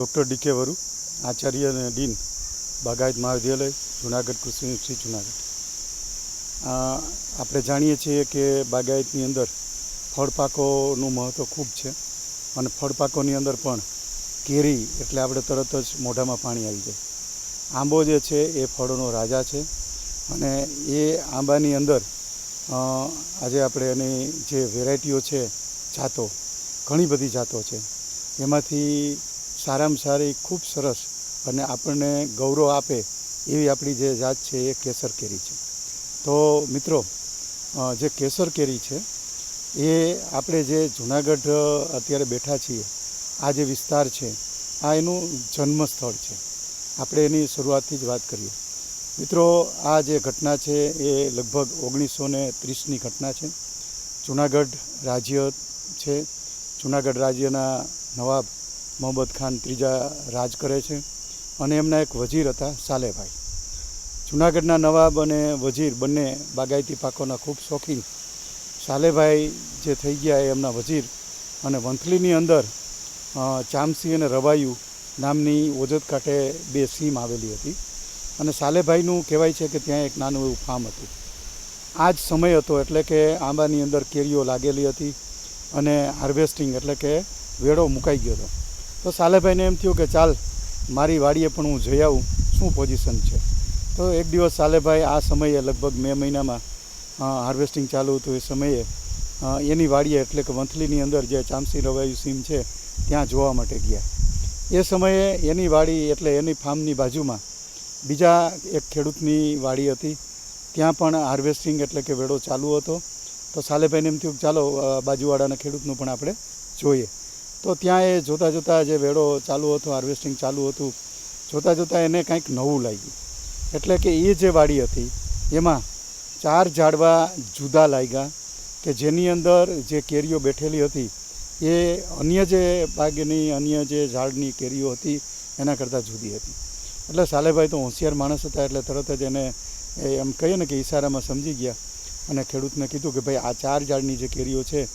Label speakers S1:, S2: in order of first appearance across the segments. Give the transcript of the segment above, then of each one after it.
S1: Doctor ડી.કે. વરુ, Acharya અને dean, બાગાયત મહાવિદ્યાલય, જુનાગઢ કૃષિ યુનિવર્સિટી જુનાગઢ. આપણે જાણીએ છીએ કે બાગાયતની અંદર ફળપાકોનું મહત્ત્વ ખૂબ છે અને ફળપાકોની અંદર પણ કેરી એટલે આપણે તરત જ મોઢામાં પાણી આવી જાય. આંબો જે છે એ ફળોનો રાજા છે અને એ આંબાની અંદર આજે આપણે એની જે વેરાયટીઓ છે, જાતો, ઘણી બધી જાતો છે. એમાંથી સારામાં સારી ખૂબ સરસ અને આપણને ગૌરવ આપે એવી આપણી જે જાત છે એ કેસર કેરી છે. તો મિત્રો, જે કેસર કેરી છે એ આપણે જે જુનાગઢ અત્યારે બેઠા છીએ, આ જે વિસ્તાર છે આ એનું જન્મસ્થળ છે. આપણે એની શરૂઆતથી જ વાત કરીએ. મિત્રો, આ જે ઘટના છે એ લગભગ 1930ની ઘટના છે. જુનાગઢ રાજ્ય છે. જુનાગઢ રાજ્યના નવાબ મોહમ્મદ ખાન ત્રીજા રાજ કરે છે અને એમના એક વજીર હતા સાલેભાઈ. જુનાગઢના નવાબ અને વજીર બંને બાગાયતી પાકોના ખૂબ શોખીન. સાલેભાઈ જે થઈ ગયા એ એમના વજીર અને વંથલીની અંદર ચામસી અને રવાયુ નામની ઓજત કાંઠે બે સીમ આવેલી હતી અને સાલેભાઈનું કહેવાય છે કે ત્યાં એક નાનું એવું ફાર્મ હતું. આ જ સમય હતો એટલે કે આંબાની અંદર કેરીઓ લાગેલી હતી અને હાર્વેસ્ટિંગ એટલે કે વેળો મુકાઈ ગયો હતો. તો સાલેભાઈને એમ થયું કે ચાલ મારી વાડીએ પણ હું જઈ આવું, શું પોઝિશન છે. તો એક દિવસ સાલેભાઈ આ સમયે લગભગ મે મહિનામાં હાર્વેસ્ટિંગ ચાલુ હતું એ સમયે એની વાડીએ એટલે કે વંથલીની અંદર જે ચામસી રવાયુ સીમ છે ત્યાં જોવા માટે ગયા. એ સમયે એની વાડી એટલે એની ફાર્મની બાજુમાં બીજા એક ખેડૂતની વાડી હતી, ત્યાં પણ હાર્વેસ્ટિંગ એટલે કે વેળો ચાલુ હતો. તો સાલેભાઈને એમ થયું કે ચાલો બાજુવાળાના ખેડૂતનું પણ આપણે જોઈએ. તો ત્યાં એ જોતાં જોતાં જે વેળો ચાલુ હતો, હાર્વેસ્ટિંગ ચાલુ હતું, જોતાં જોતાં એને કંઈક નવું લાગ્યું. એટલે કે એ જે વાડી હતી એમાં 4 ઝાડવા જુદા લાગ્યા કે જેની અંદર જે કેરીઓ બેઠેલી હતી એ અન્ય જે બાગની અન્ય જે ઝાડની કેરીઓ હતી એના કરતાં જુદી હતી. એટલે સાલેભાઈ તો હોશિયાર માણસ હતા એટલે તરત જ એને એમ કહીએ ને કે ઈશારામાં સમજી ગયા અને ખેડૂતને કીધું કે ભાઈ આ 4 ઝાડની જે કેરીઓ છે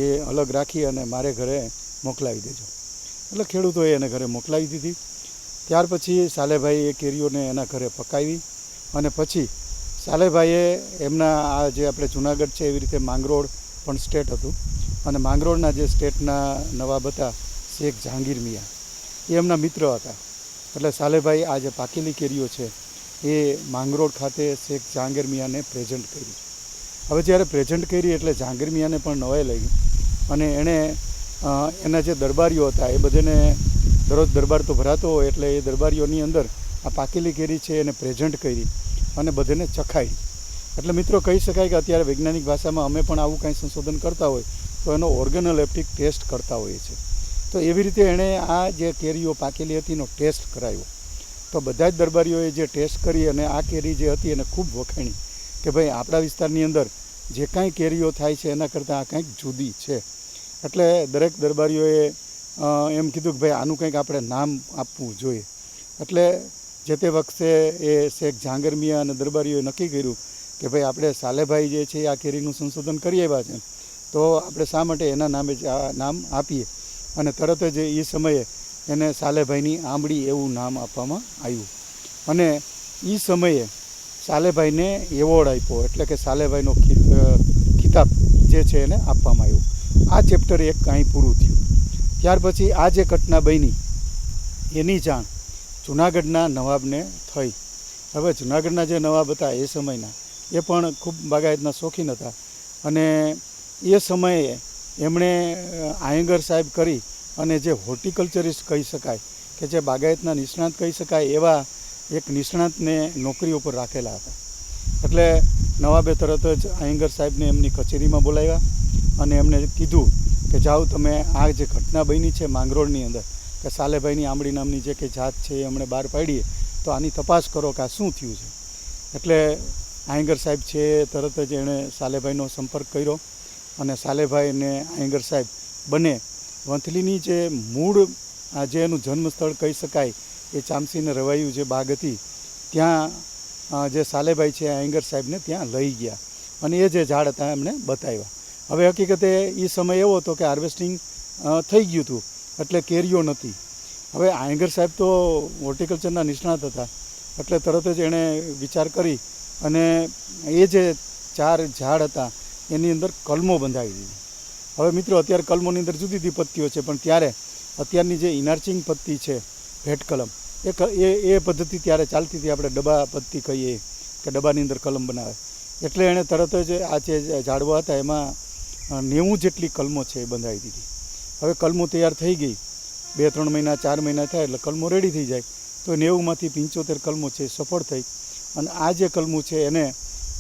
S1: એ અલગ રાખી અને મારે ઘરે મોકલાવી દેજો. એટલે ખેડૂતોએ એને ઘરે મોકલાવી દીધી. ત્યાર પછી સાલેભાઈએ એ કેરીઓને એના ઘરે પકાવી અને પછી સાલેભાઈએ એમના આ જે આપણે જુનાગઢ છે એવી રીતે માંગરોળ પણ સ્ટેટ હતું અને માંગરોળના જે સ્ટેટના નવાબ હતા શેખ જહાંગીર મિયાં, એ એમના મિત્ર હતા. એટલે સાલેભાઈ આ જે પાકેલી કેરીઓ છે એ માંગરોળ ખાતે શેખ જહાંગીર મિયાંને પ્રેઝન્ટ કરી. હવે જ્યારે પ્રેઝન્ટ કરી એટલે જહાંગીર મિયાંને પણ નવાઈ લાગી અને એણે એના જે દરબારીઓ હતા એ બધાને દરરોજ દરબાર તો ભરાતો હોય એટલે એ દરબારીઓની અંદર આ પાકેલી કેરી છે એને પ્રેઝન્ટ કરી અને બધાને ચખાડી. એટલે મિત્રો કહી શકાય કે અત્યારે વૈજ્ઞાનિક ભાષામાં અમે પણ આવું કાંઈ સંશોધન કરતા હોય તો એનો ઓર્ગેનોલેપ્ટિક ટેસ્ટ કરતા હોઈએ છીએ. તો એવી રીતે એણે આ જે કેરીઓ પાકેલી હતી એનો ટેસ્ટ કરાવ્યો. તો બધા જ દરબારીઓએ જે ટેસ્ટ કરી અને આ કેરી જે હતી એને ખૂબ વખાણી કે ભાઈ આપણા વિસ્તારની અંદર જે કાંઈ કેરીઓ થાય છે એના કરતાં આ કંઈક જુદી છે. એટલે દરેક દરબારીઓએ એમ કીધું કે ભાઈ આનું કંઈક આપણે નામ આપવું જોઈએ. એટલે જે તે વખતે એ શેખ જહાંગીર મિયાં અને દરબારીઓએ નક્કી કર્યું કે ભાઈ આપણે સાલેભાઈ જે છે આ કેરીનું સંશોધન કરી આવ્યા છે તો આપણે શા માટે એના નામે જ આ નામ આપીએ. અને તરત જ એ સમયે એને સાલેભાઈની આંબળી એવું નામ આપવામાં આવ્યું અને એ સમયે સાલેભાઈને એવોર્ડ આપ્યો એટલે કે સાલેભાઈનો ખિતાબ જે છે એને આપવામાં આવ્યો. આ ચેપ્ટર એક અહીં પૂરું થયું. ત્યાર પછી આ જે ઘટના બની એની જાણ જુનાગઢના નવાબને થઈ. હવે જુનાગઢના જે નવાબ હતા એ સમયના એ પણ ખૂબ બાગાયતના શોખીન હતા અને એ સમયે એમણે આયંગર સાહેબ કરી અને જે હોર્ટિકલ્ચરિસ્ટ કહી શકાય કે જે બાગાયતના નિષ્ણાત કહી શકાય એવા એક નિષ્ણાતને નોકરી ઉપર રાખેલા હતા. એટલે નવાબે તરત જ આયંગર સાહેબને એમની કચેરીમાં બોલાવ્યા અને એમને કીધું કે જાઓ તમે આ જે ઘટના બની છે માંગરોળની અંદર કે સાલેભાઈની આંબળી નામની જે કે જાત છે એ અમને બહાર પાડીએ તો આની તપાસ કરો કે આ શું થયું છે. એટલે આયંગર સાહેબ છે તરત જ એણે સાલેભાઈનો સંપર્ક કર્યો અને સાલેભાઈ અને આયંગર સાહેબ બંને વંથલીની જે મૂળ જે એનું જન્મસ્થળ કહી શકાય એ ચામસી અને રવાયુ જે બાગ હતી ત્યાં જે સાલેભાઈ છે આયંગર સાહેબને ત્યાં લઈ ગયા અને એ જે ઝાડ હતા એમણે બતાવ્યા. હવે હકીકતે એ સમય એવો હતો કે હાર્વેસ્ટિંગ થઈ ગયું હતું એટલે કેરીઓ નહોતી હવે આયંગર સાહેબ તો હોર્ટિકલ્ચરના નિષ્ણાત હતા, એટલે તરત જ એણે વિચાર કરી અને એ જે 4 ઝાડ હતા એની અંદર કલમો બંધાવી દીધી. હવે મિત્રો અત્યારે કલમોની અંદર જુદી જુદી પત્તીઓ છે, પણ ત્યારે અત્યારની જે ઇનાર્ચિંગ પત્તી છે ભેટ કલમ એ પદ્ધતિ ત્યારે ચાલતી હતી. આપણે ડબ્બા પત્તી કહીએ કે ડબ્બાની અંદર કલમ બનાવે, એટલે એણે તરત જ આ જે ઝાડવા હતા એમાં 90 જેટલી કલમો છે એ બંધાવી દીધી. હવે કલમો તૈયાર થઈ ગઈ, 2-3 મહિના 4 મહિના થાય એટલે કલમો રેડી થઈ જાય. તો 90માંથી 75 કલમો છે સફળ થઈ, અને આ જે કલમો છે એને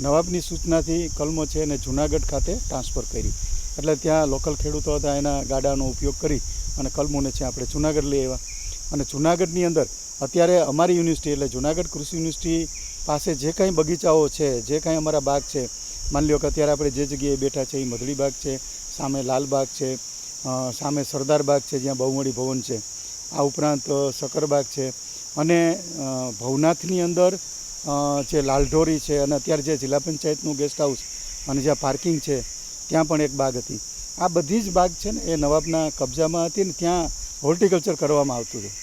S1: નવાબની સૂચનાથી કલમો છે એને જુનાગઢ ખાતે ટ્રાન્સફર કરી. એટલે ત્યાં લોકલ ખેડૂતો હતા, એના ગાડાનો ઉપયોગ કરી અને કલમોને છે આપણે જુનાગઢ લઈ આવ્યા. અને જુનાગઢની અંદર અત્યારે અમારી યુનિવર્સિટી એટલે જુનાગઢ કૃષિ યુનિવર્સિટી પાસે જે કાંઈ બગીચાઓ છે, જે કાંઈ અમારા બાગ છે, માની લો કે અત્યારે આપણે જે જગ્યાએ બેઠા છે એ મધળી બાગ છે, સામે લાલબાગ છે, સામે સરદાર બાગ છે જ્યાં બહુમળી ભવન છે, આ ઉપરાંત સકરબાગ છે, અને ભવનાથની અંદર જે લાલઢોરી છે, અને અત્યારે જે જિલ્લા પંચાયતનું ગેસ્ટ હાઉસ અને જ્યાં પાર્કિંગ છે ત્યાં પણ એક બાગ હતી. આ બધી જ બાગ છે ને એ નવાબના કબજામાં હતી ને ત્યાં હોર્ટિકલ્ચર કરવામાં આવતું હતું.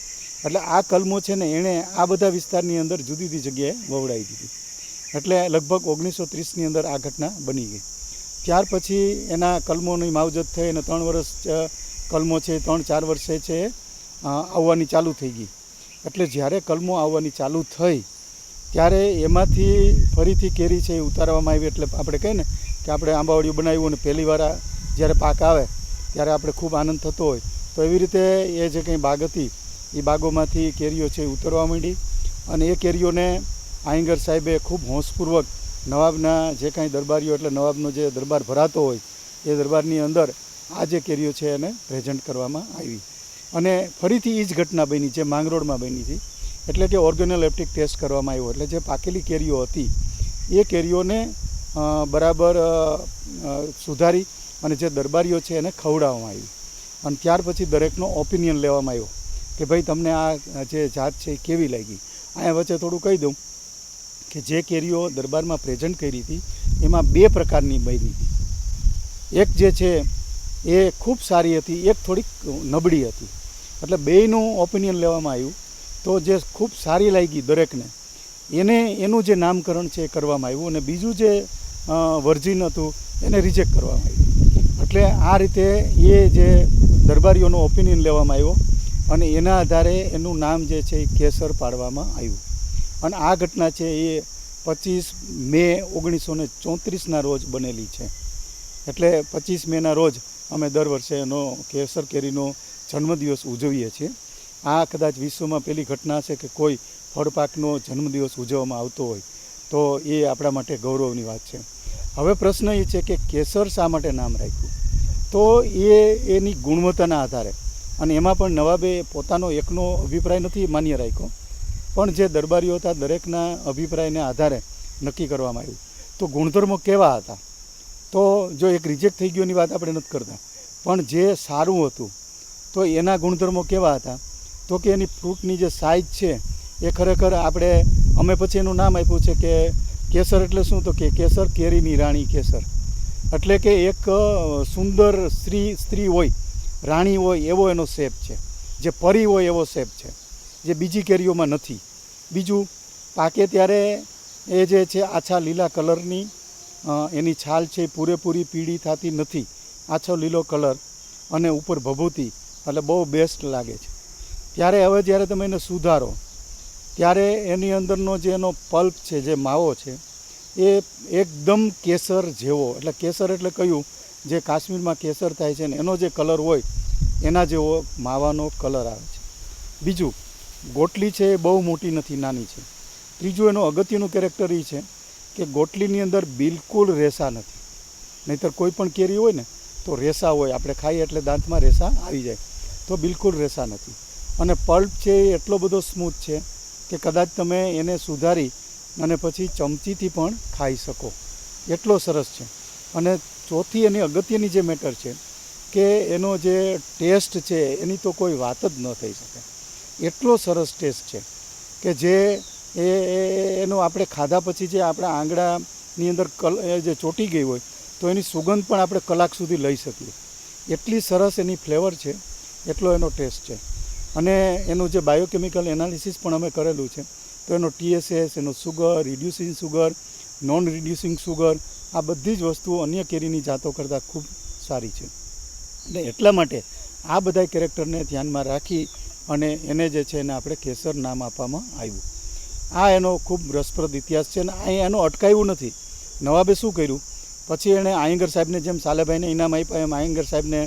S1: એટલે આ કલમો છે ને એણે આ બધા વિસ્તારની અંદર જુદી જુદી જગ્યાએ વવડાવી દીધી. એટલે લગભગ 1930ની અંદર આ ઘટના બની ગઈ. ત્યાર પછી એના કલમોની માવજત થઈ અને 3 વર્ષ કલમો છે 3-4 વર્ષે છે આવવાની ચાલુ થઈ ગઈ. એટલે જ્યારે કલમો આવવાની ચાલુ થઈ ત્યારે એમાંથી ફરીથી કેરી છે એ ઉતારવામાં આવી. એટલે આપણે કહીએ ને કે આપણે આંબાવડિયું બનાવ્યું અને પહેલી વાર જ્યારે પાક આવે ત્યારે આપણે ખૂબ આનંદ થતો હોય, તો એવી રીતે એ જે કંઈ બાગ હતી એ બાગોમાંથી કેરીઓ છે એ ઉતરવા માંડી. અને એ કેરીઓને આયંગર સાહેબે ખૂબ હોંશપૂર્વક નવાબના જે કાંઈ દરબારીઓ એટલે નવાબનો જે દરબાર ભરાતો હોય એ દરબારની અંદર આ જે કેરીઓ છે એને પ્રેઝન્ટ કરવામાં આવી. અને ફરીથી એ જ ઘટના બની જે માંગરોળમાં બની હતી. એટલે કે ઓર્ગેનોલેપ્ટિક ટેસ્ટ કરવામાં આવ્યો. એટલે જે પાકેલી કેરીઓ હતી એ કેરીઓને બરાબર સુધારી અને જે દરબારીઓ છે એને ખવડાવવામાં આવી. અને ત્યાર પછી દરેકનો ઓપિનિયન લેવામાં આવ્યો કે ભાઈ તમને આ જે જાત છે એ કેવી લાગી. અહીંયા વચ્ચે થોડું કહી દઉં કે જે કેરીઓ દરબારમાં પ્રેઝન્ટ કરી હતી એમાં 2 પ્રકારની બની હતી. એક જે છે એ ખૂબ સારી હતી, એક થોડીક નબળી હતી. એટલે બેયનું ઓપિનિયન લેવામાં આવ્યું. તો જે ખૂબ સારી લાગી દરેકને એનું જે નામકરણ છે એ કરવામાં આવ્યું, અને બીજું જે વર્જિન હતું એને રિજેક્ટ કરવામાં આવ્યું. એટલે આ રીતે એ જે દરબારીઓનો ઓપિનિયન લેવામાં આવ્યો અને એના આધારે એનું નામ જે છે એ કેસર પાડવામાં આવ્યું. અને આ ઘટના છે એ 25 મે 1934ના રોજ બનેલી છે. એટલે 25 મેના રોજ અમે દર વર્ષે એનો કેસર કેરીનો જન્મદિવસ ઉજવીએ છીએ. આ કદાચ વિશ્વમાં પહેલી ઘટના છે કે કોઈ ફળપાકનો જન્મદિવસ ઉજવવામાં આવતો હોય, તો એ આપણા માટે ગૌરવની વાત છે. હવે પ્રશ્ન એ છે કે કેસર શા માટે નામ રાખ્યું? તો એની ગુણવત્તાના આધારે, અને એમાં પણ નવાબે પોતાનો એકનો અભિપ્રાય નથી માન્ય રાખ્યો, પણ જે દરબારીઓ હતા દરેકના અભિપ્રાયને આધારે નક્કી કરવામાં આવ્યું. તો ગુણધર્મો કેવા હતા? તો જો એક રિજેક્ટ થઈ ગયોની વાત આપણે નથી કરતા, પણ જે સારું હતું તો એના ગુણધર્મો કેવા હતા? તો કે એની ફ્રૂટની જે સાઇઝ છે એ ખરેખર અમે પછી એનું નામ આપ્યું છે કે કેસર. એટલે શું? તો કે કેસર કેરીની રાણી કેસર. એટલે કે એક સુંદર સ્ત્રી હોય, રાણી હોય એવો એનો શેપ છે, જે પરી હોય એવો શેપ છે, જે બીજી કેરીઓમાં નથી. બીજું, પાકે ત્યારે એ જે છે આછા લીલા કલરની એની છાલ છે પૂરેપૂરી પીળી થતી નથી, આછો લીલો કલર અને ઉપર ભભૂતિ, એટલે બહુ બેસ્ટ લાગે છે. ત્યારે હવે જ્યારે તમે એને સુધારો ત્યારે એની અંદરનો જે એનો પલ્પ છે, જે માવો છે, એ એકદમ કેસર જેવો. એટલે કેસર એટલે કયું? જે કાશ્મીરમાં કેસર થાય છે ને એનો જે કલર હોય એના જેવો માવાનો કલર આવે છે. બીજું, ગોટલી છે એ બહુ મોટી નથી, નાની છે. ત્રીજું, એનો અગત્યનું કેરેક્ટર એ છે કે ગોટલીની અંદર બિલકુલ રેસા નથી. નહીંતર કોઈ પણ કેરી હોય ને તો રેસા હોય, આપણે ખાઈએ એટલે દાંતમાં રેસા આવી જાય, તો બિલકુલ રેસા નથી. અને પલ્પ છે એ એટલો બધો સ્મૂથ છે કે કદાચ તમે એને સુધારી અને પછી ચમચીથી પણ ખાઈ શકો, એટલો સરસ છે. અને ચોથી એની અગત્યની જે મેટર છે કે એનો જે ટેસ્ટ છે એની તો કોઈ વાત જ ન થઈ શકે, એટલો સરસ ટેસ્ટ છે કે જે એનો આપણે ખાધા પછી જે આપણા આંગળાની અંદર જે ચોંટી ગઈ હોય તો એની સુગંધ પણ આપણે કલાક સુધી લઈ શકીએ, એટલી સરસ એની ફ્લેવર છે, એટલો એનો ટેસ્ટ છે. અને એનું જે બાયોકેમિકલ એનાલિસિસ પણ અમે કરેલું છે. તો એનો TSS, એનો sugar, reducing sugar, non reducing sugar, આ બધી જ વસ્તુઓ અન્ય કેરીની જાતો કરતાં ખૂબ સારી છે. અને એટલા માટે આ બધા કેરેક્ટરને ધ્યાનમાં રાખી અને એને જે છે એને આપણે કેસર નામ આપવામાં આવ્યું. આ એનો ખૂબ રસપ્રદ ઇતિહાસ છે. અને અહીં એનું અટકાયું નથી. નવાબે શું કર્યું, પછી એણે આયંગર સાહેબને જેમ સાલેભાઈને ઇનામ આપ્યા એમ આયંગર સાહેબને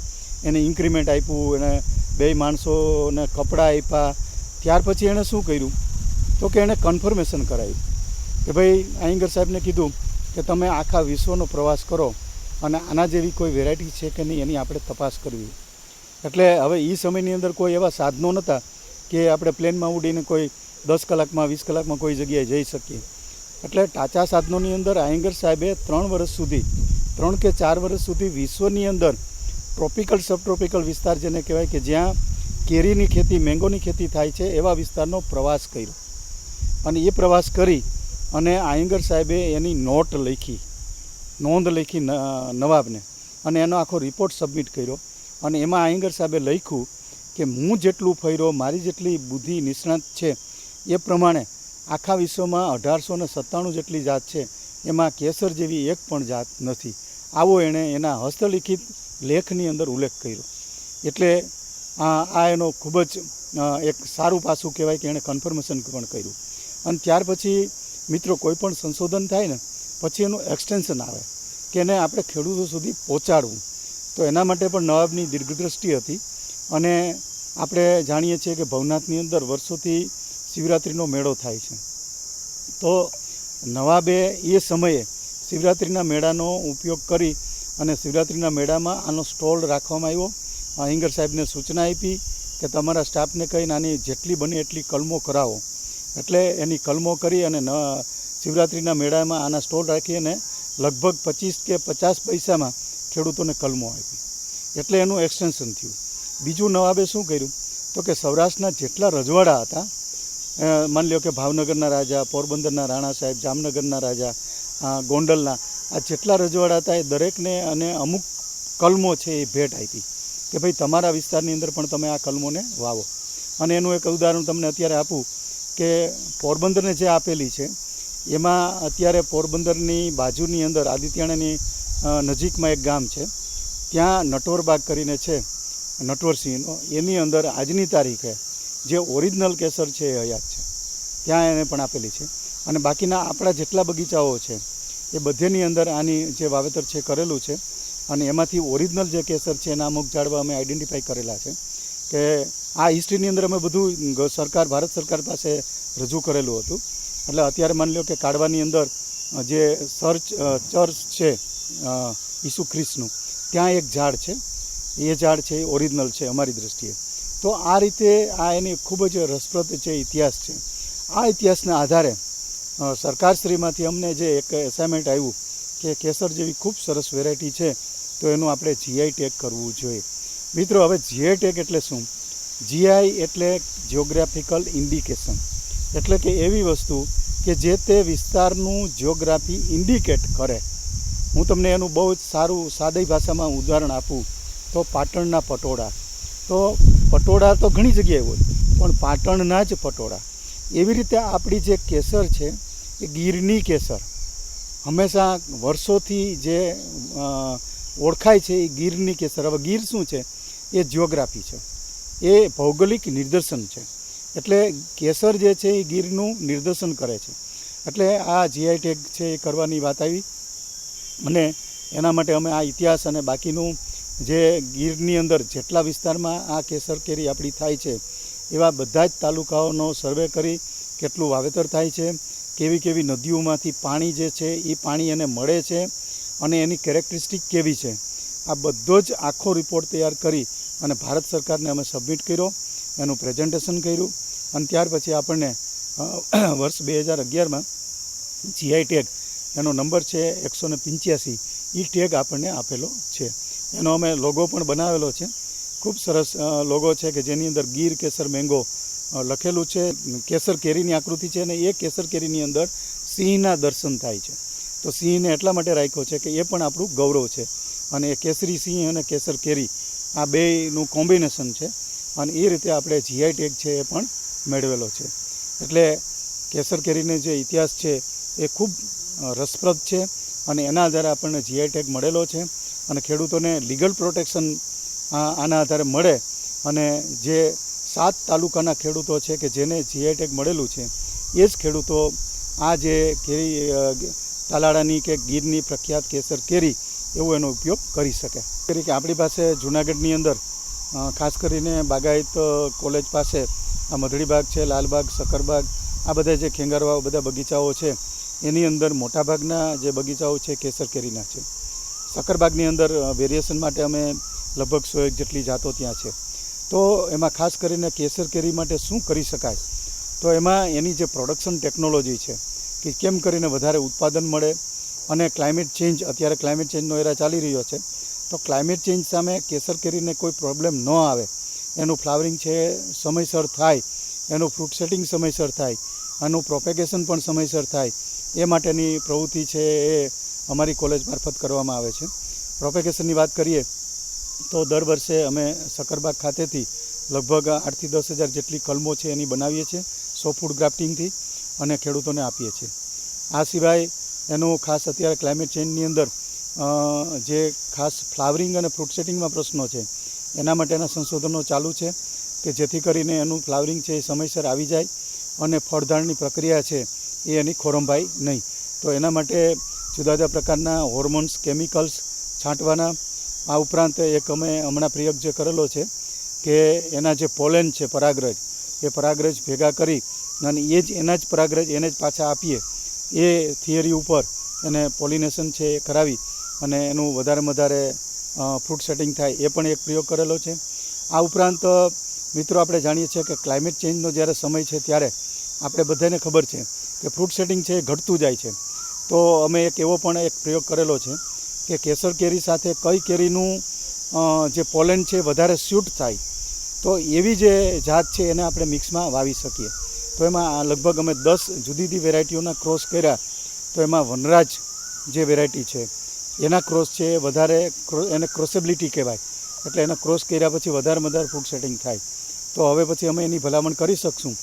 S1: એને ઇન્ક્રીમેન્ટ આપ્યું, એને 2 માણસોને કપડાં આપ્યા. ત્યાર પછી એણે શું કર્યું તો કે એણે કન્ફર્મેશન કરાવ્યું કે ભાઈ આયંગર સાહેબને કીધું કે તમે આખા વિશ્વનો પ્રવાસ કરો અને આના જેવી કોઈ વેરાયટી છે કે નહીં એની આપણે તપાસ કરવી. એટલે હવે એ સમયની અંદર કોઈ એવા સાધનો નહોતા કે આપણે પ્લેનમાં ઉડીને કોઈ 10 કલાકમાં 20 કલાકમાં કોઈ જગ્યાએ જઈ શકીએ. એટલે ટાચા સાધનોની અંદર આયંગર સાહેબે 3 વર્ષ સુધી 3 કે 4 વર્ષ સુધી વિશ્વની અંદર ટ્રોપિકલ સબટ્રોપિકલ વિસ્તાર જેને કહેવાય કે જ્યાં કેરીની ખેતી, મેંગોની ખેતી થાય છે એવા વિસ્તારનો પ્રવાસ કર્યો. અને એ પ્રવાસ કરી અને આયંગર સાહેબે એની નોંધ લખી નવાબને, અને એનો આખો રિપોર્ટ સબમિટ કર્યો. અને એમાં આયંગર સાહેબે લખ્યું કે હું જેટલું ફર્યો, મારી જેટલી બુદ્ધિ નિષ્ણાત છે એ પ્રમાણે આખા વિશ્વમાં 1897 જેટલી જાત છે, એમાં કેસર જેવી એક પણ જાત નથી. આવો એણે એના હસ્તલિખિત લેખની અંદર ઉલ્લેખ કર્યો. એટલે આ એનો ખૂબ જ એક સારું પાસું કહેવાય કે એણે કન્ફર્મેશન પણ કર્યું. અને ત્યાર પછી મિત્રો કોઈ પણ સંશોધન થાય ને પછી એનું એક્સટેન્શન આવે કે એને આપણે ખેડૂતો સુધી પહોંચાડવું. તો એના માટે પણ નવાબની દીર્ઘદ્રષ્ટિ હતી. અને આપણે જાણીએ છીએ કે ભવનાથની અંદર વર્ષોથી શિવરાત્રિનો મેળો થાય છે. તો નવાબે એ સમયે શિવરાત્રિના મેળાનો ઉપયોગ કરી અને શિવરાત્રિના મેળામાં આનો સ્ટોલ રાખવામાં આવ્યો. આયંગર સાહેબને સૂચના આપી કે તમારા સ્ટાફને કહીને આની જેટલી બને એટલી કલમો કરાવો. એટલે એની કલમો કરી અને શિવરાત્રિના મેળામાં આના સ્ટોલ રાખી અને લગભગ 25 કે 50 પૈસામાં ખેડૂતોને કલમો આપી. એટલે એનું એક્સટેન્શન થયું. બીજું નવાબે શું કર્યું તો કે સૌરાષ્ટ્રના જેટલા રજવાડા હતા, માની લો કે ભાવનગરના રાજા, પોરબંદરના રાણા સાહેબ, જામનગરના રાજા, ગોંડલના, આ જેટલા રજવાડા હતા એ દરેકને અને અમુક કલમો છે એ ભેટ આપી કે ભાઈ તમારા વિસ્તારની અંદર પણ તમે આ કલમોને વાવો. અને એનું એક ઉદાહરણ તમને અત્યારે આપું કે પોરબંદરને જે આપેલી છે એમાં અત્યારે પોરબંદરની બાજુની અંદર આદિત્યાણાની નજીકમાં એક ગામ છે, ત્યાં નટવરબાગ કરીને છે નટવરસિંહનો, એની અંદર આજની તારીખે જે ઓરિજિનલ કેસર છે એ હયાત છે, ત્યાં એને પણ આપેલી છે. અને બાકીના આપણા જેટલા બગીચાઓ છે એ બધેની અંદર આની જે વાવેતર છે કરેલું છે. અને એમાંથી ઓરિજિનલ જે કેસર છે એના અમુક ઝાડવા અમે આઈડેન્ટિફાઈ કરેલા છે કે આ હિસ્ટ્રીની અંદર અમે બધું ભારત સરકાર પાસે રજૂ કરેલું હતું. એટલે અત્યારે માની લો કે કાઢવાની અંદર જે ચર્ચ છે ઈસુ ખ્રિસ્તનું, ત્યાં એક ઝાડ છે, એ ઝાડ છે એ ઓરિજિનલ છે અમારી દૃષ્ટિએ. તો આ રીતે આ એની ખૂબ જ રસપ્રદ જે ઇતિહાસ છે, આ ઇતિહાસના આધારે સરકારશ્રીમાંથી અમને જે એક એસાઇનમેન્ટ આવ્યું કે કેસર જેવી ખૂબ સરસ વેરાયટી છે તો એનું આપણે GI ટેગ કરવું જોઈએ. મિત્રો હવે GI ટેગ એટલે શું? GI એટલે જિયોગ્રાફિકલ ઇન્ડિકેશન, એટલે કે એવી વસ્તુ કે જે તે વિસ્તારનું જિયોગ્રાફી ઇન્ડિકેટ કરે. હું તમને એનું બહુ જ સારું સાદી ભાષામાં ઉદાહરણ આપું તો પાટણના પટોળા. તો પટોળા તો ઘણી જગ્યાએ હોય પણ પાટણના જ પટોળા. એવી રીતે આપણી જે કેસર છે એ ગીરની કેસર હંમેશા વર્ષોથી જે ઓળખાય છે એ ગીરની કેસર. હવે ગીર શું છે? એ જિયોગ્રાફી છે, એ ભૌગોલિક નિદર્શન છે. એટલે કેસર જે છે એ ગીરનું નિદર્શન કરે છે. એટલે આ GI ટેગ છે એ કરવાની વાત આવી. અને એના માટે અમે આ ઇતિહાસ અને બાકીનું જે ગીરની અંદર જેટલા વિસ્તારમાં આ કેસર કેરી આપણી થાય છે એવા બધા જ તાલુકાઓનો સર્વે કરી કેટલું વાવેતર થાય છે, કેવી કેવી નદીઓમાંથી પાણી જે છે એ પાણી એને મળે છે અને એની કેરેક્ટરિસ્ટિક કેવી છે, આ બધો જ આખો રિપોર્ટ તૈયાર કરી અને ભારત સરકારને અમે સબમિટ કર્યો, એનું પ્રેઝન્ટેશન કર્યું. અને ત્યાર પછી આપણને વર્ષ 2011માં GI ટેગ, એનો નંબર છે 185, એ ટેગ આપણને આપેલો છે. એનો અમે લોગો પણ બનાવેલો છે, ખૂબ સરસ લોગો છે કે જેની અંદર ગીર કેસર મેંગો લખેલું છે. કેસર કેરીની આકૃતિ છે અને એ કેસર કેરીની અંદર સિંહના દર્શન થાય છે. તો સિંહને એટલા માટે રાખ્યો છે કે એ પણ આપણું ગૌરવ છે. અને એ કેસરી સિંહ અને કેસર કેરી આ બેયનું કોમ્બિનેશન છે અને એ રીતે આપણે જીઆઈ ટેગ છે એ પણ મેળવેલો છે. એટલે કેસર કેરીનો જે ઇતિહાસ છે એ ખૂબ રસપ્રદ છે અને એના આધારે આપણને જીઆઈ ટેગ મળેલો છે અને ખેડૂતોને લીગલ પ્રોટેક્શન આના આધારે મળે અને જે 7 તાલુકાના ખેડૂતો છે કે જેને જીઆઈ ટેગ મળેલું છે એ જ ખેડૂતો આ જે કેરી તાલાળાની કે ગીરની પ્રખ્યાત કેસર કેરી એવો એનો ઉપયોગ કરી શકે. કે આપણી પાસે જૂનાગઢની અંદર ખાસ કરીને બાગાયત કોલેજ પાસે આ મધડીબાગ છે, લાલબાગ, સક્કરબાગ, આ બધા જે ખેંગારવા બધા બગીચાઓ છે એની અંદર મોટાભાગના જે બગીચાઓ છે કેસર કેરીના છે. સક્કરબાગની અંદર વેરિએશન માટે અમે લગભગ 101 જેટલી જાતો ત્યાં છે. તો એમાં ખાસ કરીને કેસર કેરી માટે શું કરી શકાય, તો એમાં એની જે પ્રોડક્શન ટેકનોલોજી છે કે કેમ કરીને વધારે ઉત્પાદન મળે અને ક્લાઇમેટ ચેન્જ, અત્યારે ક્લાઇમેટ ચેન્જનો એરા ચાલી રહ્યો છે, તો ક્લાઇમેટ ચેન્જ સામે કેસર કેરીને કોઈ પ્રોબ્લેમ ન આવે, એનું ફ્લાવરિંગ છે સમયસર થાય, એનું ફ્રૂટ સેટિંગ સમયસર થાય, એનું પ્રોપેગેશન પણ સમયસર થાય, એ માટેની પ્રવૃત્તિ છે એ અમારી કોલેજ મારફત કરવામાં આવે છે. પ્રોપેગેશનની વાત કરીએ તો દર વર્ષે અમે સક્કરબાગ ખાતેથી લગભગ 8 થી 10 હજાર જેટલી કલમો છે એની બનાવીએ છીએ 100 ફૂટ ગ્રાફ્ટિંગથી અને ખેડૂતોને આપીએ છીએ. આ સિવાય એનું ખાસ અત્યારે ક્લાઇમેટ ચેન્જની અંદર જે ખાસ ફ્લાવરિંગ અને ફ્રૂટ સેટિંગમાં પ્રશ્નો છે એના માટેના સંશોધનો ચાલુ છે કે જેથી કરીને એનું ફ્લાવરિંગ છે એ સમયસર આવી જાય અને ફળધારણની પ્રક્રિયા છે એ એની ખોરંભાઈ નહીં. તો એના માટે જુદા જુદા પ્રકારના હોર્મોન્સ, કેમિકલ્સ છાંટવાના. આ ઉપરાંત એક અમે હમણાં પ્રયોગ જે કરેલો છે કે એના જે પોલેન છે, પરાગરજ, એ પરાગરજ ભેગા કરી અને એના જ પરાગરજ એને જ પાછા આપીએ, એ થિયરી ઉપર એને પોલિનેશન છે એ કરાવી અને એનું વધારે ફ્રૂટ સેટિંગ થાય, એ પણ એક પ્રયોગ કરેલો છે. આ ઉપરાંત મિત્રો આપણે જાણીએ છીએ કે ક્લાઇમેટ ચેન્જનો જ્યારે સમય છે ત્યારે આપણે બધાને ખબર છે કે ફ્રૂટ સેટિંગ છે એ ઘટતું જાય છે. તો અમે એક એવો પણ એક પ્રયોગ કરેલો છે કે કેસર કેરી સાથે કઈ કેરીનું જે પોલેન છે વધારે સ્યુટ થાય, તો એવી જે જાત છે એને આપણે મિક્સમાં વાવી શકીએ. તો એમાં લગભગ અમે 10 જુદી જુદી વેરાયટીઓના ક્રોસ કર્યા. તો એમાં વનરાજ જે વેરાયટી છે એના ક્રોસ છે વધારે, એને ક્રોસેબિલિટી કહેવાય, એટલે એના ક્રોસ કર્યા પછી વધારે ફ્રૂટ સેટિંગ થાય. તો હવે પછી અમે એની ભલામણ કરી શકશું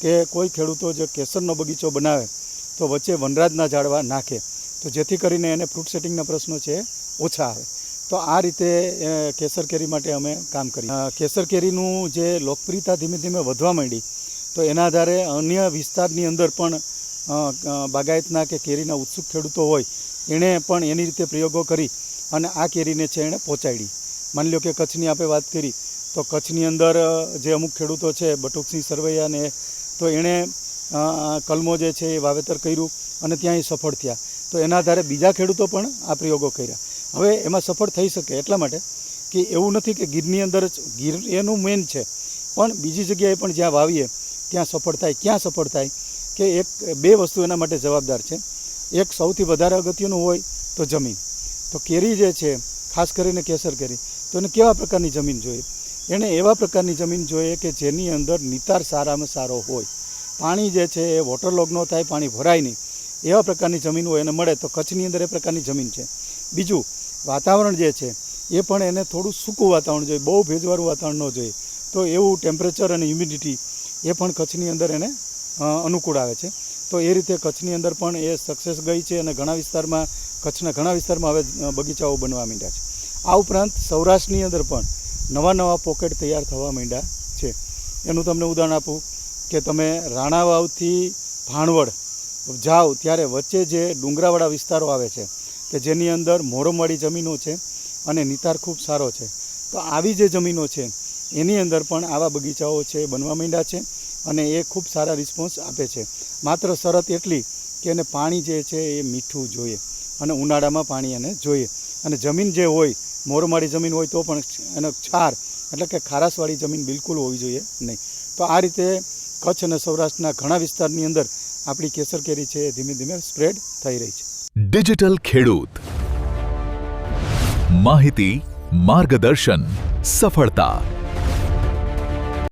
S1: કે કોઈ ખેડૂતો જે કેસરનો બગીચો બનાવે તો વચ્ચે વનરાજના ઝાડવા નાખે, તો જેથી કરીને એને ફ્રૂટ સેટિંગના પ્રશ્નો છે ઓછા આવે. તો આ રીતે કેસર કેરી માટે અમે કામ કરીએ. કેસર કેરીનું જે લોકપ્રિયતા ધીમે ધીમે વધવા માંડી, તો એના આધારે અન્ય વિસ્તારની અંદર પણ બાગાયતના કે કેરીના ઉત્સુક ખેડૂતો હોય એણે પણ એની રીતે પ્રયોગો કરી અને આ કેરીને છે એણે પહોંચાડી. માની લો કે કચ્છની આપણે વાત કરી તો કચ્છની અંદર જે અમુક ખેડૂતો છે, બટુકસિંહ સરવૈયાને, તો એણે કલમો જે છે એ વાવેતર કર્યું અને ત્યાં એ સફળ થયા. તો એના આધારે બીજા ખેડૂતો પણ આ પ્રયોગો કર્યા. હવે એમાં સફળ થઈ શકે એટલા માટે કે એવું નથી કે ગીરની અંદર જ, ગીર એનું મેન છે, પણ બીજી જગ્યાએ પણ જ્યાં વાવીએ ત્યાં સફળ થાય. ક્યાં સફળ થાય કે બે વસ્તુ એના માટે જવાબદાર છે. એક સૌથી વધારે અગત્યનું હોય તો જમીન. તો કેરી જે છે, ખાસ કરીને કેસર કેરી, તો એને કેવા પ્રકારની જમીન જોઈએ? એને એવા પ્રકારની જમીન જોઈએ કે જેની અંદર નિતાર સારામાં સારો હોય, પાણી જે છે એ વોટરલોગ ન થાય, પાણી ભરાય નહીં, એવા પ્રકારની જમીન હોય એને મળે. તો કચ્છની અંદર એ પ્રકારની જમીન છે. બીજું, વાતાવરણ જે છે એ પણ એને થોડું સૂકું વાતાવરણ જોઈએ, બહુ ભેજવાળું વાતાવરણ ન જોઈએ. તો એવું ટેમ્પરેચર અને હ્યુમિડિટી એ પણ કચ્છની અંદર એને અનુકૂળ આવે છે. તો એ રીતે કચ્છની અંદર પણ એ સક્સેસ ગઈ છે અને કચ્છના ઘણા વિસ્તારમાં હવે બગીચાઓ બનવા માંડ્યા છે. આ ઉપરાંત સૌરાષ્ટ્રની અંદર પણ નવા પોકેટ તૈયાર થવા માંડ્યા છે. એનું તમને ઉદાહરણ આપું કે તમે રાણાવાવથી ભાણવડ જાઓ ત્યારે વચ્ચે જે ડુંગરાવાળા વિસ્તારો આવે છે કે જેની અંદર મોરમવાળી જમીનો છે અને નિતાર ખૂબ સારો છે, તો આવી જે જમીનો છે એની અંદર પણ આવા બગીચાઓ છે બનવા માંડ્યા છે અને એ ખૂબ સારા રિસ્પોન્સ આપે છે. માત્ર શરત એટલી કે એને પાણી જે છે એ મીઠું જોઈએ અને ઉનાળામાં પાણી એને જોઈએ. અને જમીન જે હોય, મોરમાળી જમીન હોય તો પણ એનો ક્ષાર એટલે કે ખારાશવાળી જમીન બિલકુલ હોવી જોઈએ નહીં. તો આ રીતે કચ્છ અને સૌરાષ્ટ્રના ઘણા વિસ્તારની અંદર આપણી કેસર કેરી છે એ ધીમે ધીમે સ્પ્રેડ થઈ રહી છે.
S2: ડિજિટલ ખેડૂત, માહિતી, માર્ગદર્શન, સફળતા.